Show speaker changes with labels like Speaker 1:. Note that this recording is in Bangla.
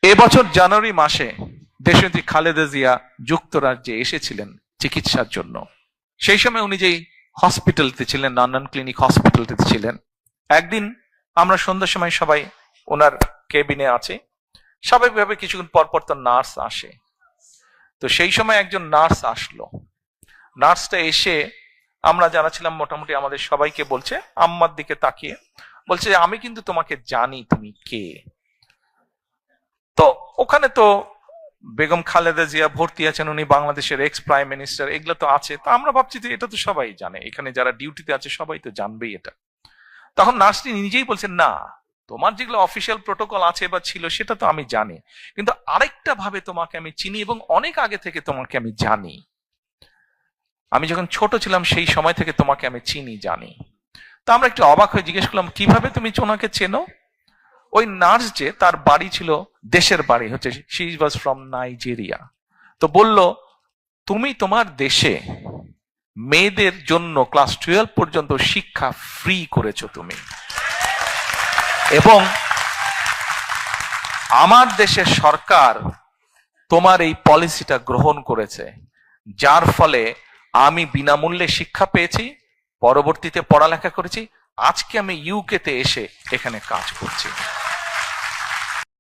Speaker 1: এবছর জানুয়ারি মাসে দেশনেত্রী খালেদা জিয়া যুক্তরাজ্যে এসেছিলেন চিকিৎসার জন্য। সেই সময় উনি যেই হসপিটালতে ছিলেন, লন্ডন ক্লিনিক হসপিটালতে ছিলেন, একদিন আমরা সন্ধ্যার সময় সবাই ওনার কেবিনে আছি। স্বাভাবিকভাবে কিছুক্ষণ পর পর তো নার্স আসে। তো সেই সময় একজন নার্স আসলো। নার্সটা এসে আমরা যারা ছিলাম মোটামুটি আমাদের সবাইকে বলছে, আম্মার দিকে তাকিয়ে বলছে, আমি কিন্তু তোমাকে জানি, তুমি কে। তো ওখানে তো বেগম খালেদা জিয়া ভর্তি আছেন, উনি বাংলাদেশের এক্স প্রাইম মিনিস্টার, এগুলো তো আছে। তো আমরা ভাবছি যে এটা তো সবাই জানে, এখানে যারা ডিউটিতে আছে সবাই তো জানবেই এটা। তখন নার্সটি নিজেই বলছেন, না, তোমার যেগুলো অফিসিয়াল প্রোটোকল আছে বা ছিল সেটা তো আমি জানি, কিন্তু আরেকটা ভাবে তোমাকে আমি চিনি এবং অনেক আগে থেকে তোমাকে আমি জানি। আমি যখন ছোট ছিলাম সেই সময় থেকে তোমাকে আমি চিনি, জানি। তো আমরা একটু অবাক হয়ে জিজ্ঞেস করলাম, কিভাবে তুমি ওনাকে চেনো? ওই নার্স যে, তার বাড়ি ছিল, দেশের বাড়ি হচ্ছে, শি ওয়াজ ফ্রম নাইজেরিয়া। তো বলল, তুমি তোমার দেশে মেয়েদের জন্য ক্লাস 12 পর্যন্ত শিক্ষা ফ্রি করেছো তুমি, এবং আমার দেশের সরকার তোমার এই পলিসিটা গ্রহণ করেছে, যার ফলে আমি বিনামূল্যে শিক্ষা পেয়েছি, পরবর্তীতে পড়ালেখা করেছি, আজকে আমি ইউকে তে এসে এখানে কাজ করছি।